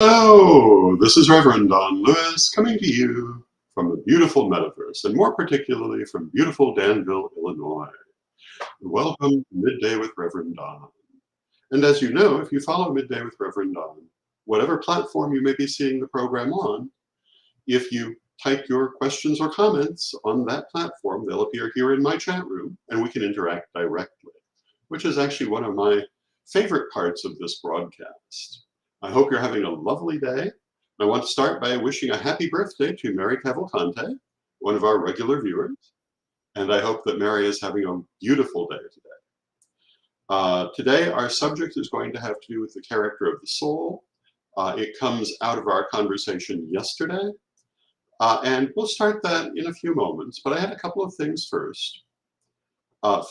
Hello, this is Reverend Don Lewis coming to you from the beautiful metaverse, and more particularly from beautiful Danville, Illinois. Welcome to Midday with Reverend Don. And as you know, if you follow Midday with Reverend Don, whatever platform you may be seeing the program on, if you type your questions or comments on that platform, they'll appear here in my chat room and we can interact directly, which is actually one of my favorite parts of this broadcast. I hope you're having a lovely day. I want to start by wishing a happy birthday to Mary Cavalcante, one of our regular viewers, and I hope that Mary is having a beautiful day today. Today, our subject is going to have to do with the character of the soul. It comes out of our conversation yesterday, and we'll start that in a few moments, but I had a couple of things first.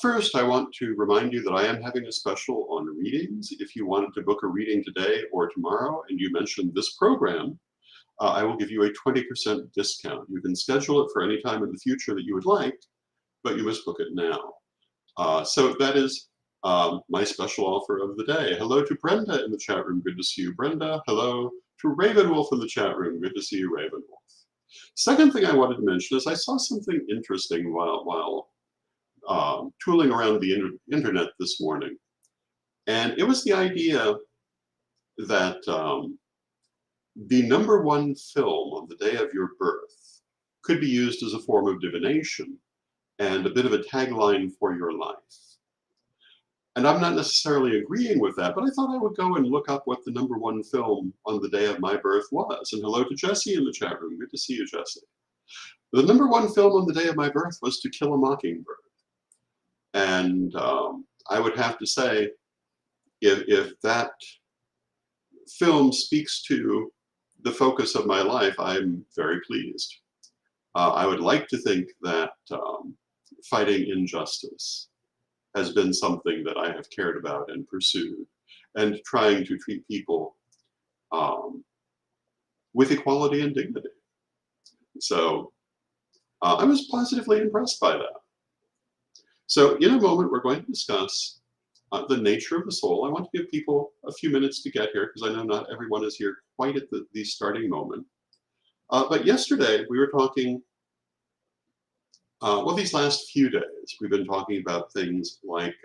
First, I want to remind you that I am having a special on readings. If you wanted to book a reading today or tomorrow and you mentioned this program, I will give you a 20% discount. You can schedule it for any time in the future that you would like, but you must book it now. So that is my special offer of the day. Hello to Brenda in the chat room. Good to see you, Brenda. Hello to Ravenwolf in the chat room. Good to see you, Ravenwolf. Second thing I wanted to mention is I saw something interesting while tooling around the internet this morning. And it was the idea that the #1 film on the day of your birth could be used as a form of divination and a bit of a tagline for your life. And I'm not necessarily agreeing with that, but I thought I would go and look up what the #1 film on the day of my birth was. And hello to Jesse in the chat room. Good to see you, Jesse. The #1 film on the day of my birth was To Kill a Mockingbird. And I would have to say, if that film speaks to the focus of my life, I'm very pleased. I would like to think that fighting injustice has been something that I have cared about and pursued, and trying to treat people with equality and dignity. So I was positively impressed by that. So in a moment, we're going to discuss the nature of the soul. I want to give people a few minutes to get here because I know not everyone is here quite at the starting moment. But yesterday we were talking, well, these last few days, we've been talking about things like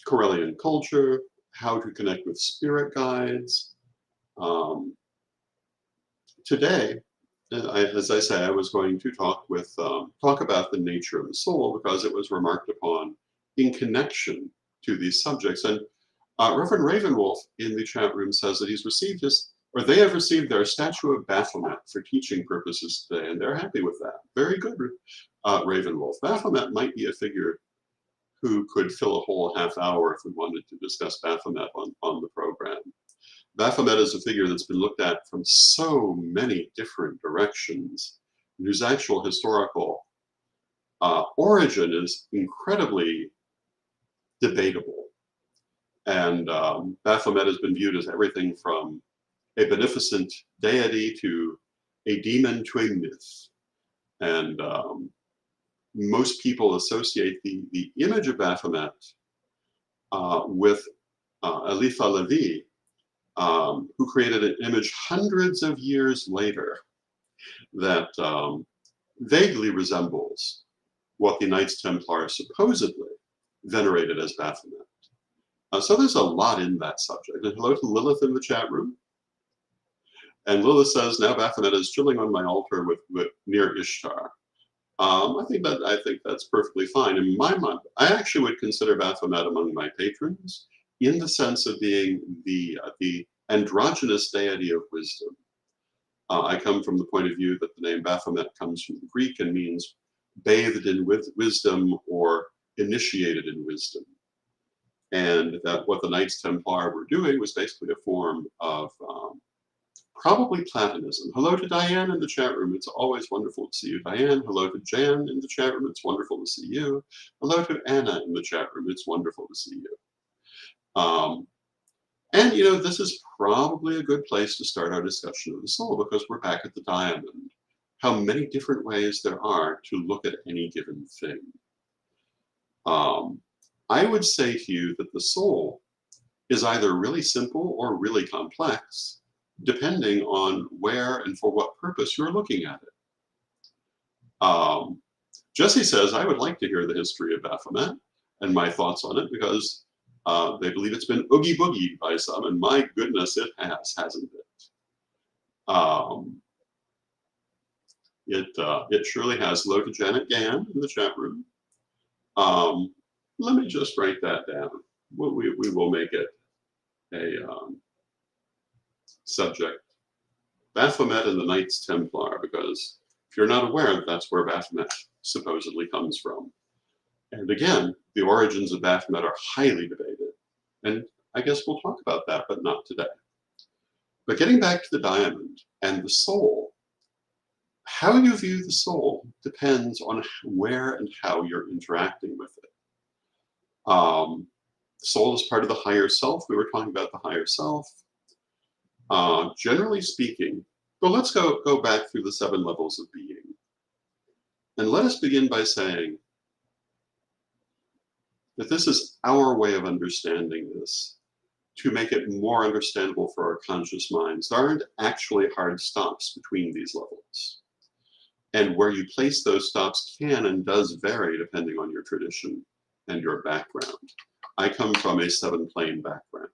Corellian culture, how to connect with spirit guides. Today, as I say, I was going to talk about the nature of the soul because it was remarked upon in connection to these subjects. And Reverend Ravenwolf in the chat room says that they have received their statue of Baphomet for teaching purposes today, and they're happy with that. Very good, Ravenwolf. Baphomet might be a figure who could fill a whole half hour if we wanted to discuss Baphomet on the program. Baphomet is a figure that's been looked at from so many different directions, and whose actual historical origin is incredibly debatable. And Baphomet has been viewed as everything from a beneficent deity to a demon to a myth. And most people associate the image of Baphomet with Eliphas Levi, who created an image hundreds of years later that vaguely resembles what the Knights Templar supposedly venerated as Baphomet. So there's a lot in that subject. And hello to Lilith in the chat room. And Lilith says, now Baphomet is chilling on my altar with near Ishtar. I think that's perfectly fine. In my mind, I actually would consider Baphomet among my patrons in the sense of being the androgynous deity of wisdom. I come from the point of view that the name Baphomet comes from the Greek and means bathed in wisdom or initiated in wisdom. And that what the Knights Templar were doing was basically a form of probably Platonism. Hello to Diane in the chat room. It's always wonderful to see you, Diane. Hello to Jan in the chat room. It's wonderful to see you. Hello to Anna in the chat room. It's wonderful to see you. And, this is probably a good place to start our discussion of the soul because we're back at the diamond. How many different ways there are to look at any given thing. I would say to you that the soul is either really simple or really complex, depending on where and for what purpose you're looking at it. Um, Jesse says, I would like to hear the history of Baphomet and my thoughts on it because they believe it's been oogie boogied by some, and my goodness, it has, hasn't it? It surely has. Hello to Janet Gann in the chat room. Let me just write that down. We will make it a subject. Baphomet and the Knights Templar, because if you're not aware, that's where Baphomet supposedly comes from. And again, the origins of Baphomet are highly debated. And I guess we'll talk about that, but not today. But getting back to the diamond and the soul, how you view the soul depends on where and how you're interacting with it. Soul is part of the higher self. We were talking about the higher self. Generally speaking, well, let's go back through the 7 levels of being. And let us begin by saying that this is our way of understanding this to make it more understandable for our conscious minds. There aren't actually hard stops between these levels. And where you place those stops can and does vary depending on your tradition and your background. I come from a 7-plane background.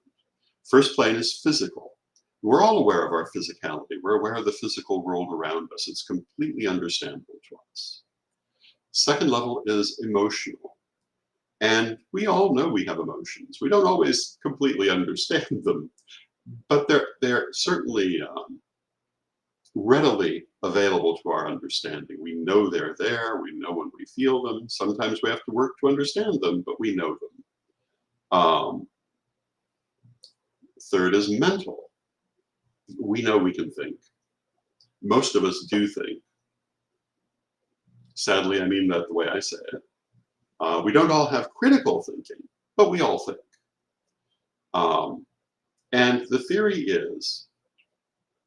First plane is physical. We're all aware of our physicality. We're aware of the physical world around us. It's completely understandable to us. Second level is emotional. And we all know we have emotions. We don't always completely understand them, but they're certainly readily available to our understanding. We know they're there. We know when we feel them. Sometimes we have to work to understand them, but we know them. Third is mental. We know we can think. Most of us do think. Sadly, I mean that the way I say it. We don't all have critical thinking, but we all think. And the theory is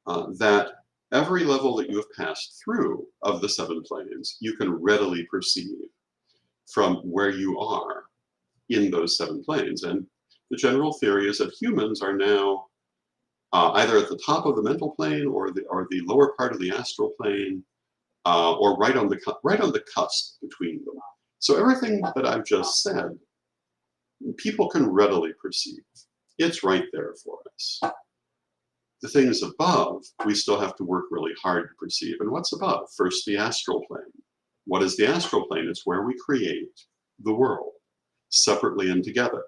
that every level that you have passed through of the 7 planes, you can readily perceive from where you are in those 7 planes. And the general theory is that humans are now either at the top of the mental plane or the lower part of the astral plane, or right on the cusp between them. So everything that I've just said, people can readily perceive. It's right there for us. The things above, we still have to work really hard to perceive. And what's above? First, the astral plane. What is the astral plane? It's where we create the world, separately and together.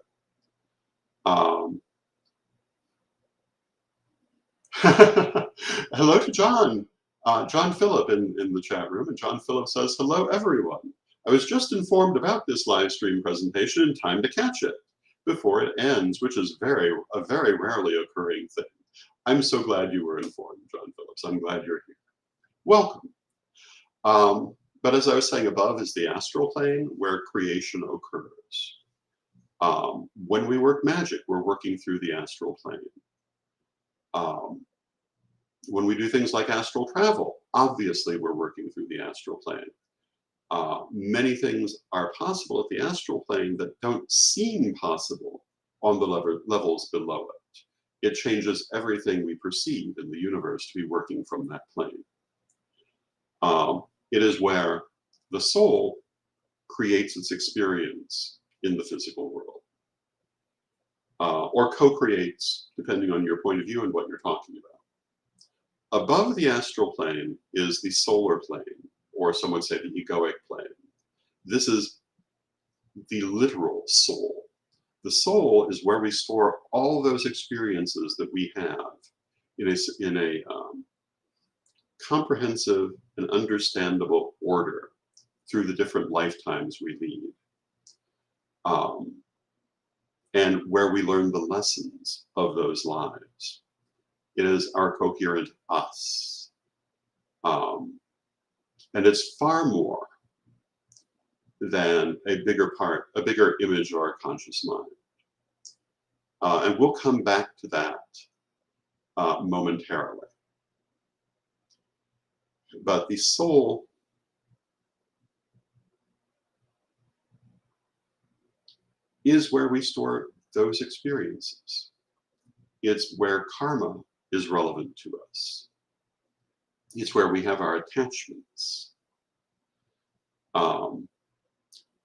Hello to John. John Phillip in the chat room. And John Phillip says, hello, everyone. I was just informed about this live stream presentation in time to catch it before it ends, which is a very rarely occurring thing. I'm so glad you were informed, John Phillips. I'm glad you're here. Welcome. But as I was saying, above is the astral plane where creation occurs. When we work magic, we're working through the astral plane. When we do things like astral travel, obviously we're working through the astral plane. Many things are possible at the astral plane that don't seem possible on the levels below it. It changes everything we perceive in the universe to be working from that plane. It is where the soul creates its experience in the physical world, or co-creates, depending on your point of view and what you're talking about. Above the astral plane is the solar plane, or some would say the egoic plane. This is the literal soul. The soul is where we store all those experiences that we have in a comprehensive and understandable order through the different lifetimes we lead. And where we learn the lessons of those lives. It is our coherent us. And it's far more than a bigger image of our conscious mind. And we'll come back to that momentarily. But the soul is where we store those experiences. It's where karma is relevant to us. It's where we have our attachments um,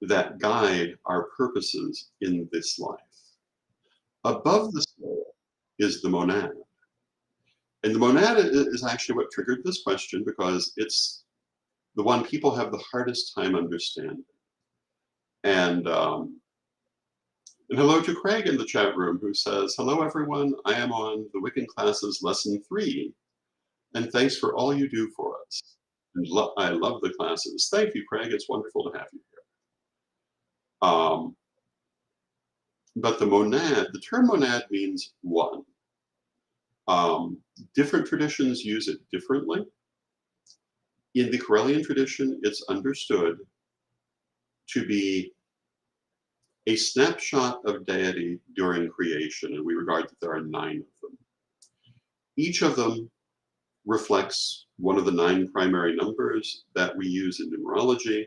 that guide our purposes in this life. Above the soul is the monad. And the monad is actually what triggered this question because it's the one people have the hardest time understanding. And hello to Craig in the chat room who says, hello everyone, I am on the Wiccan classes lesson 3, and thanks for all you do for us. And I love the classes. Thank you, Craig, it's wonderful to have you here. But the term monad means one. Different traditions use it differently. In the Correllian tradition, it's understood to be a snapshot of deity during creation, and we regard that there are 9 of them. Each of them reflects one of the 9 primary numbers that we use in numerology.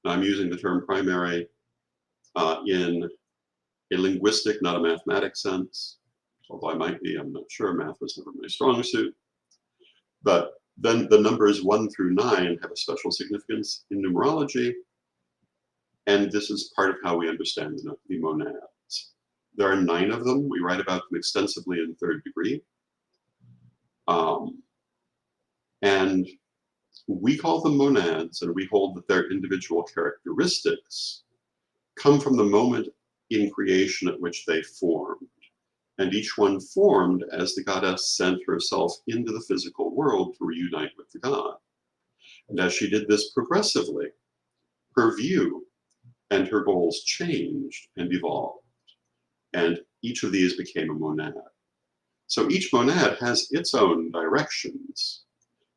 Now, I'm using the term primary in a linguistic, not a mathematic sense, although I might be, I'm not sure, math was never my strong suit. But then the numbers 1 through 9 have a special significance in numerology, and this is part of how we understand the monads. There are 9 of them. We write about them extensively in 3rd degree. And we call them monads, and we hold that their individual characteristics come from the moment in creation at which they formed. And each one formed as the goddess sent herself into the physical world to reunite with the god. And as she did this progressively, her view and her goals changed and evolved. And each of these became a monad. So each monad has its own directions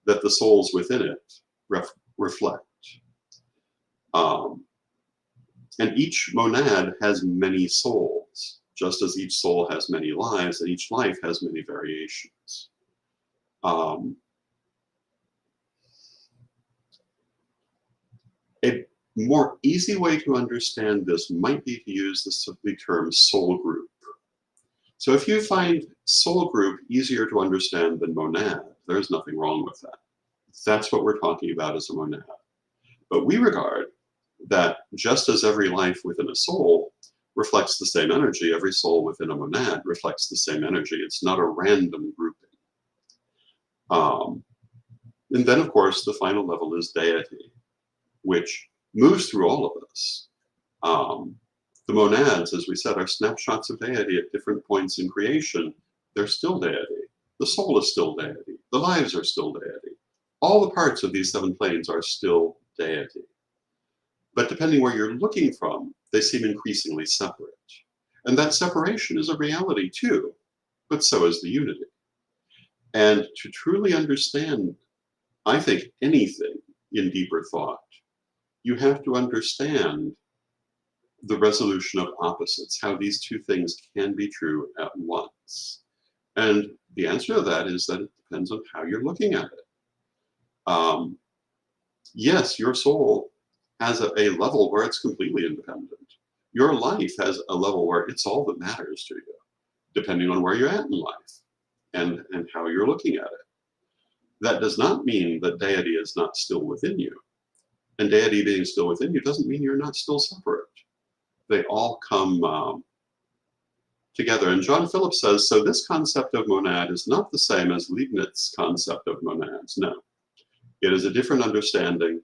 that the souls within it reflect. And each monad has many souls, just as each soul has many lives, and each life has many variations. A more easy way to understand this might be to use the term soul group. So if you find soul group easier to understand than monad, there's nothing wrong with that. That's what we're talking about as a monad. But we regard that just as every life within a soul reflects the same energy, every soul within a monad reflects the same energy. It's not a random grouping. And then, of course, the final level is deity, which moves through all of us. The monads, as we said, are snapshots of deity at different points in creation. They're still deity. The soul is still deity. The lives are still deity. All the parts of these 7 planes are still deity. But depending where you're looking from, they seem increasingly separate. And that separation is a reality too, but so is the unity. And to truly understand, I think, anything in deeper thought, you have to understand the resolution of opposites, how these 2 things can be true at once. And the answer to that is that it depends on how you're looking at it. Yes, your soul has a level where it's completely independent. Your life has a level where it's all that matters to you, depending on where you're at in life and how you're looking at it. That does not mean that deity is not still within you. And deity being still within you doesn't mean you're not still separate. They all come together. And John Phillips says, so this concept of monad is not the same as Leibniz's concept of monads. No, it is a different understanding,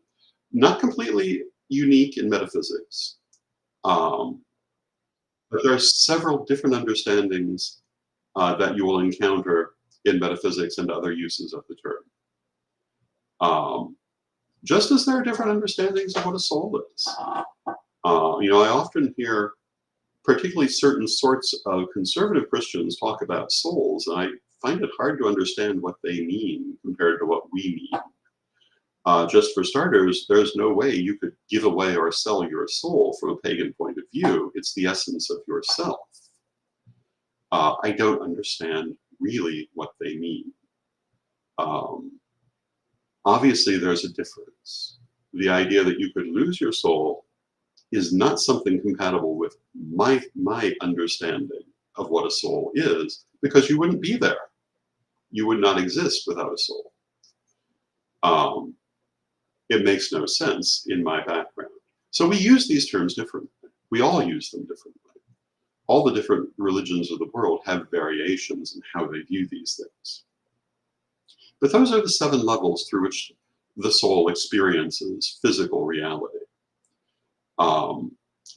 not completely unique in metaphysics. But there are several different understandings that you will encounter in metaphysics and other uses of the term. Just as there are different understandings of what a soul is. I often hear particularly certain sorts of conservative Christians talk about souls, and I find it hard to understand what they mean compared to what we mean. Just for starters, there's no way you could give away or sell your soul from a pagan point of view. It's the essence of yourself. I don't understand really what they mean. Obviously, there's a difference. The idea that you could lose your soul is not something compatible with my understanding of what a soul is, because you wouldn't be there. You would not exist without a soul. Um, it makes no sense in my background. So we use these terms differently. We all use them differently. All the different religions of the world have variations in how they view these things. But those are the 7 levels through which the soul experiences physical reality.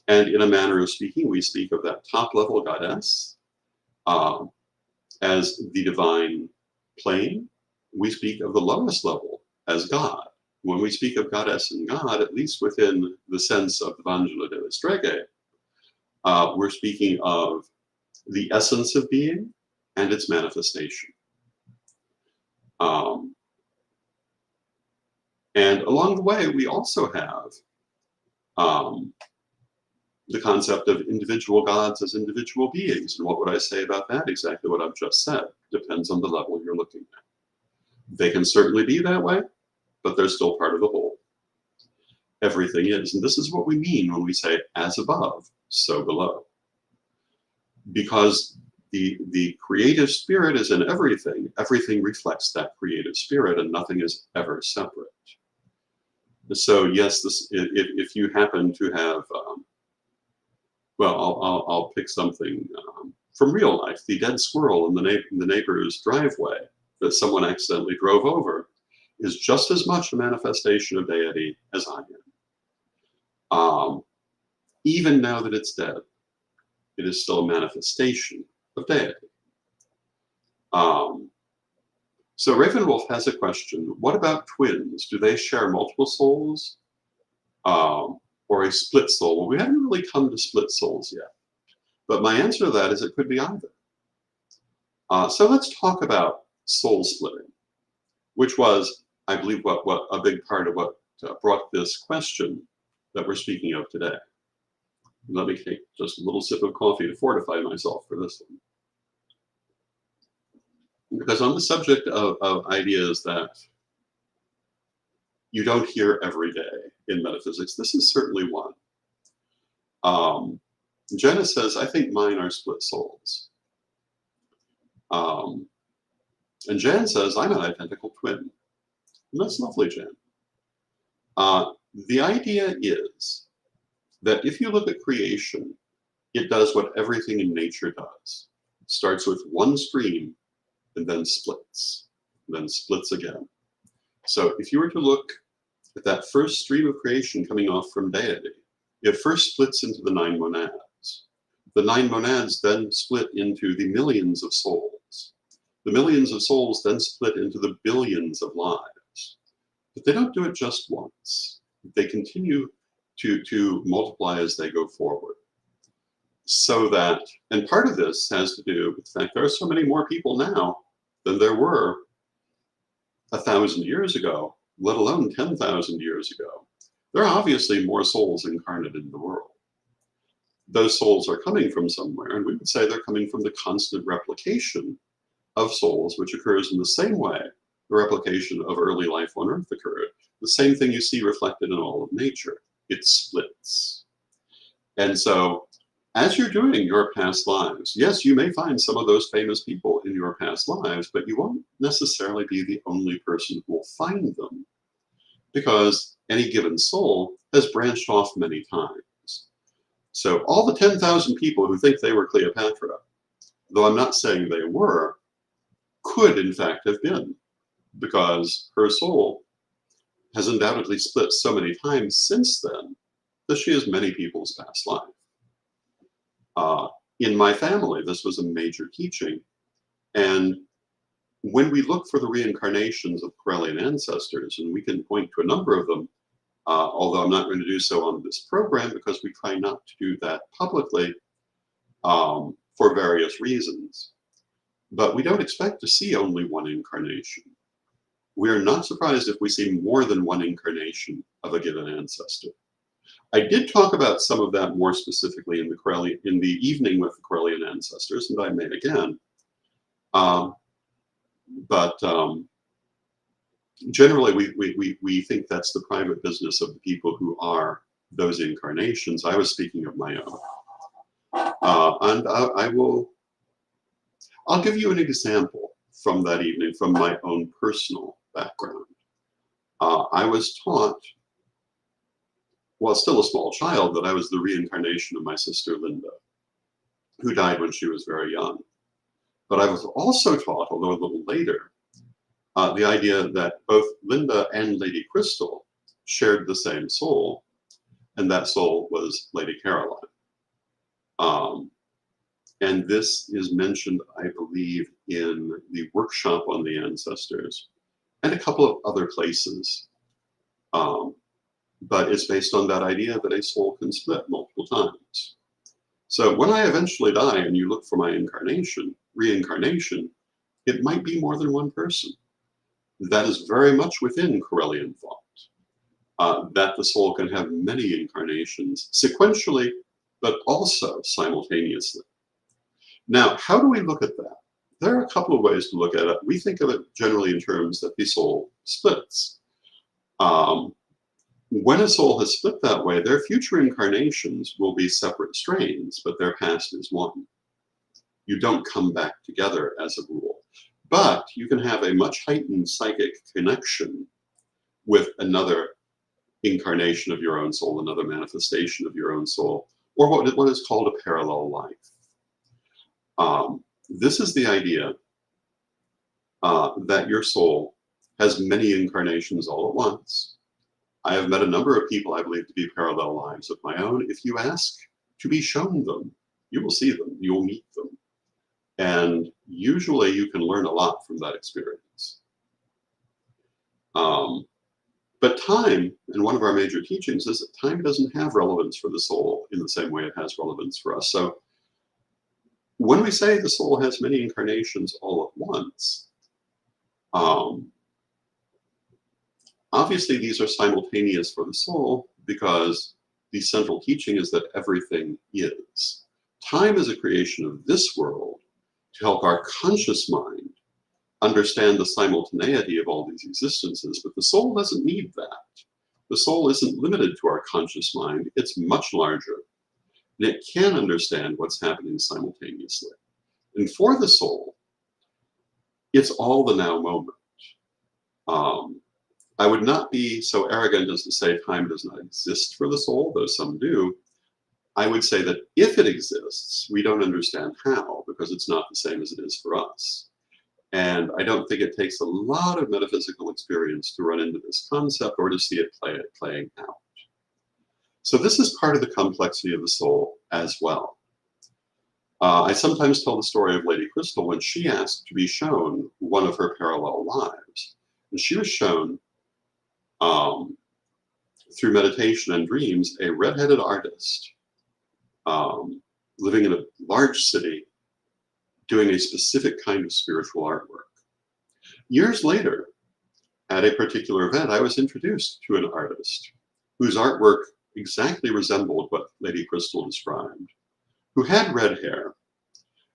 And in a manner of speaking, we speak of that top level goddess as the divine plane. We speak of the lowest level as God. When we speak of goddess and God, at least within the sense of the Vangelo delle Streghe, we're speaking of the essence of being and its manifestation. And along the way, we also have the concept of individual gods as individual beings. And what would I say about that? Exactly what I've just said. Depends on the level you're looking at. They can certainly be that way, but they're still part of the whole. Everything is. And this is what we mean when we say, as above, so below. Because the creative spirit is in everything. Everything reflects that creative spirit, and nothing is ever separate. So yes, if you happen to have, well, I'll pick something from real life. The dead squirrel in the neighbor's driveway that someone accidentally drove over is just as much a manifestation of deity as I am. Even now that it's dead, it is still a manifestation of deity. So Ravenwolf has a question. What about twins? Do they share multiple souls or a split soul? Well, we haven't really come to split souls yet. But my answer to that is it could be either. So let's talk about soul splitting, which was, I believe, what a big part of what brought this question that we're speaking of today. Let me take just a little sip of coffee to fortify myself for this one. Because on the subject of ideas that you don't hear every day in metaphysics, this is certainly one. Jenna says, I think mine are split souls. And Jan says, I'm an identical twin. And that's lovely, Jan. The idea is that if you look at creation, it does what everything in nature does. It starts with one stream and then splits again. So if you were to look at that first stream of creation coming off from deity, it first splits into the 9 monads. The 9 monads then split into the millions of souls. The millions of souls then split into the billions of lives. But they don't do it just once. They continue to multiply as they go forward. So that, and part of this has to do with the fact there are so many more people now than there were 1,000 years ago, let alone 10,000 years ago. There are obviously more souls incarnate in the world. Those souls are coming from somewhere, and we would say they're coming from the constant replication of souls, which occurs in the same way the replication of early life on Earth occurred. The same thing you see reflected in all of nature. It splits. And so, as you're doing your past lives, yes, you may find some of those famous people in your past lives, but you won't necessarily be the only person who will find them, because any given soul has branched off many times. So all the 10,000 people who think they were Cleopatra, though I'm not saying they were, could in fact have been, because her soul has undoubtedly split so many times since then that she is many people's past life. In my family, this was a major teaching. And when we look for the reincarnations of Corellian ancestors, and we can point to a number of them, although I'm not going to do so on this program because we try not to do that publicly for various reasons. But we don't expect to see only one incarnation. We are not surprised if we see more than one incarnation of a given ancestor. I did talk about some of that more specifically in the evening with the Corellian ancestors, and I may again. Generally, we think that's the private business of the people who are those incarnations, I was speaking of my own. And I'll give you an example from that evening, from my own personal background. I was taught, while still a small child, that I was the reincarnation of my sister Linda, who died when she was very young. But I was also taught, although a little later, the idea that both Linda and Lady Crystal shared the same soul, and that soul was Lady Caroline. And this is mentioned, I believe, in the workshop on the ancestors and a couple of other places. But it's based on that idea that a soul can split multiple times. So when I eventually die and you look for my reincarnation, it might be more than one person. That is very much within Corellian thought, that the soul can have many incarnations sequentially, but also simultaneously. Now, how do we look at that? There are a couple of ways to look at it. We think of it generally in terms that the soul splits. When a soul has split that way, their future incarnations will be separate strains, but their past is one. You don't come back together as a rule. But you can have a much heightened psychic connection with another incarnation of your own soul, another manifestation of your own soul, or what is called a parallel life. This is the idea that your soul has many incarnations all at once. I have met a number of people I believe to be parallel lives of my own. If you ask to be shown them, you will see them, you will meet them. And usually you can learn a lot from that experience. But time, and one of our major teachings is that time doesn't have relevance for the soul in the same way it has relevance for us. So when we say the soul has many incarnations all at once, obviously these are simultaneous for the soul because the central teaching is that everything is. Time is a creation of this world to help our conscious mind understand the simultaneity of all these existences, but the soul doesn't need that. The soul isn't limited to our conscious mind, it's much larger, and it can understand what's happening simultaneously. And for the soul, it's all the now moment. I would not be so arrogant as to say time does not exist for the soul, though some do. I would say that if it exists, we don't understand how, because it's not the same as it is for us. And I don't think it takes a lot of metaphysical experience to run into this concept or to see it playing out. So this is part of the complexity of the soul as well. I sometimes tell the story of Lady Crystal when she asked to be shown one of her parallel lives. And she was shown through meditation and dreams, a redheaded artist living in a large city doing a specific kind of spiritual artwork. Years later, at a particular event, I was introduced to an artist whose artwork exactly resembled what Lady Crystal described, who had red hair,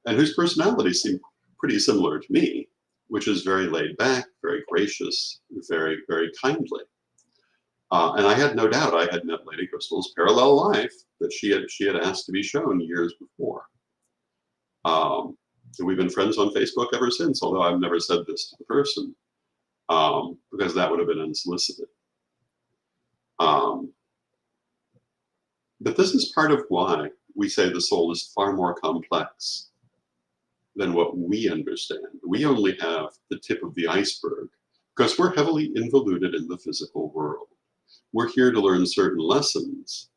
and whose personality seemed pretty similar to me, which is very laid back, very gracious, very, very kindly. And I had no doubt I had met Lady Crystal's parallel life that she had asked to be shown years before. And we've been friends on Facebook ever since, although I've never said this to the person, because that would have been unsolicited. But this is part of why we say the soul is far more complex than what we understand. We only have the tip of the iceberg because we're heavily involuted in the physical world. We're here to learn certain lessons,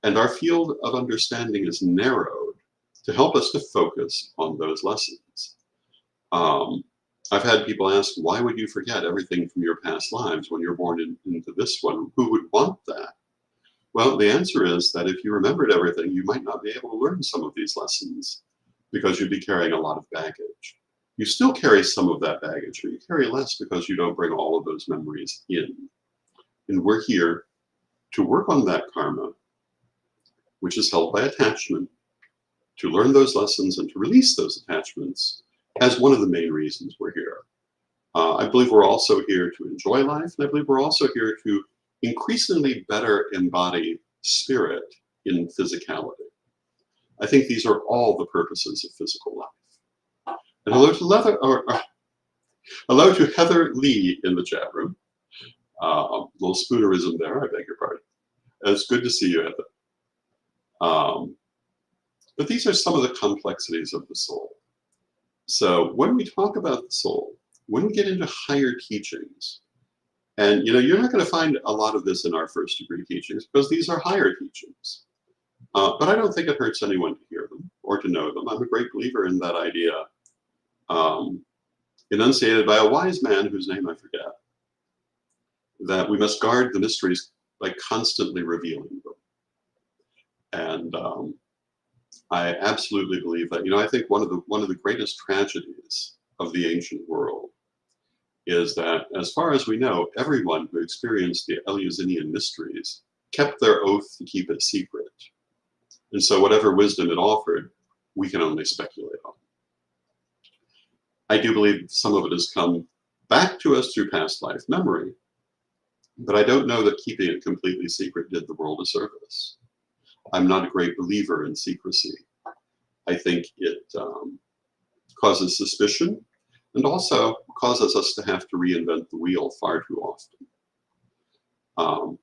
and our field of understanding is narrowed to help us to focus on those lessons. I've had people ask, why would you forget everything from your past lives when you're born into this one? Who would want that? Well, the answer is that if you remembered everything, you might not be able to learn some of these lessons because you'd be carrying a lot of baggage. You still carry some of that baggage, but you carry less because you don't bring all of those memories in. And we're here to work on that karma, which is held by attachment, to learn those lessons and to release those attachments as one of the main reasons we're here. I believe we're also here to enjoy life, and I believe we're also here to increasingly better embody spirit in physicality. I think these are all the purposes of physical life. And hello to Heather Lee in the chat room. Little spoonerism there, I beg your pardon. It's good to see you, Heather. But these are some of the complexities of the soul. So when we talk about the soul, when we get into higher teachings, and you're not going to find a lot of this in our first degree teachings because these are higher teachings. But I don't think it hurts anyone to hear them or to know them. I'm a great believer in that idea, enunciated by a wise man whose name I forget, that we must guard the mysteries by constantly revealing them. And I absolutely believe that. I think one of the greatest tragedies of the ancient world is that, as far as we know, everyone who experienced the Eleusinian mysteries kept their oath to keep it secret. And so whatever wisdom it offered, we can only speculate on. I do believe some of it has come back to us through past life memory, but I don't know that keeping it completely secret did the world a service. I'm not a great believer in secrecy. I think it causes suspicion and also causes us to have to reinvent the wheel far too often.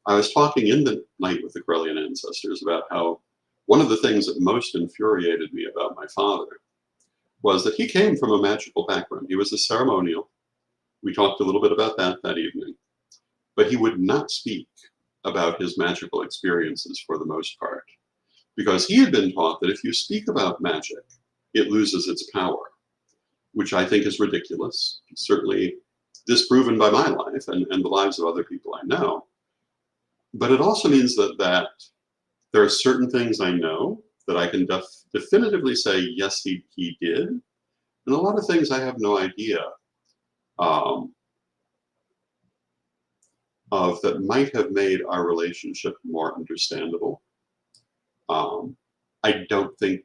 I was talking in the night with the Corellian ancestors about how one of the things that most infuriated me about my father was that he came from a magical background. He was a ceremonial. We talked a little bit about that evening. But he would not speak about his magical experiences for the most part, because he had been taught that if you speak about magic, it loses its power, which I think is ridiculous, certainly disproven by my life and the lives of other people I know. But it also means that there are certain things I know that I can definitively say, yes, he did. And a lot of things I have no idea of that might have made our relationship more understandable. I don't think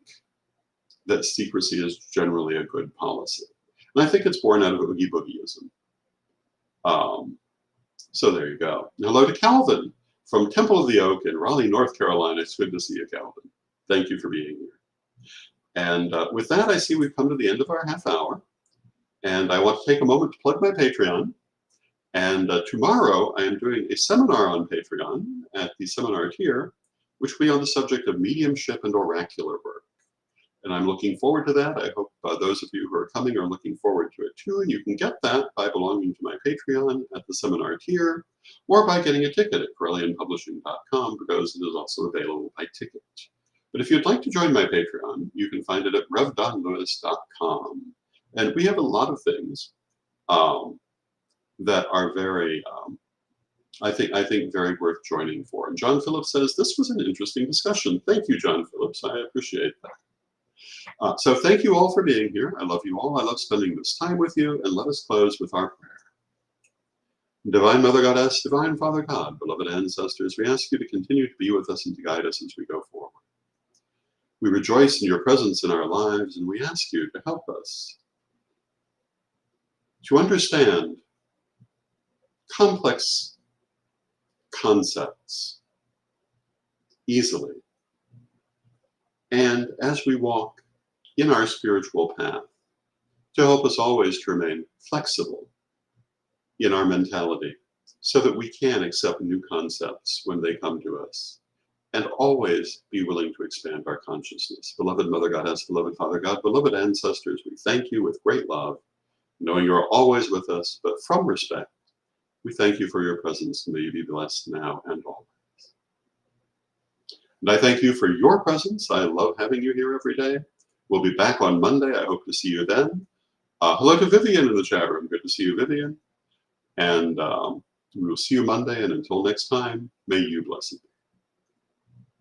that secrecy is generally a good policy. And I think it's born out of Oogie Boogieism. So there you go. Hello to Calvin from Temple of the Oak in Raleigh, North Carolina. It's good to see you, Calvin. Thank you for being here. And with that, I see we've come to the end of our half hour. And I want to take a moment to plug my Patreon. And tomorrow, I am doing a seminar on Patreon at the seminar tier, which will be on the subject of mediumship and oracular work. And I'm looking forward to that. I hope those of you who are coming are looking forward to it too. And you can get that by belonging to my Patreon at the seminar tier, or by getting a ticket at CorellianPublishing.com, because it is also available by ticket. But if you'd like to join my Patreon, you can find it at RevDonLewis.com. And we have a lot of things that are very, I think very worth joining for. And John Phillips says, this was an interesting discussion. Thank you, John Phillips. I appreciate that. So thank you all for being here. I love you all. I love spending this time with you. And let us close with our prayer. Divine Mother Goddess, Divine Father God, beloved ancestors, we ask you to continue to be with us and to guide us as we go forward. We rejoice in your presence in our lives, and we ask you to help us to understand complex concepts easily. And as we walk in our spiritual path, to help us always to remain flexible in our mentality so that we can accept new concepts when they come to us, and always be willing to expand our consciousness. Beloved Mother Goddess, beloved Father God, beloved ancestors, we thank you with great love, knowing you are always with us, but from respect, we thank you for your presence, and may you be blessed now and always. And I thank you for your presence. I love having you here every day. We'll be back on Monday. I hope to see you then. Hello to Vivian in the chat room. Good to see you, Vivian. And we will see you Monday. And until next time, may you blessed be.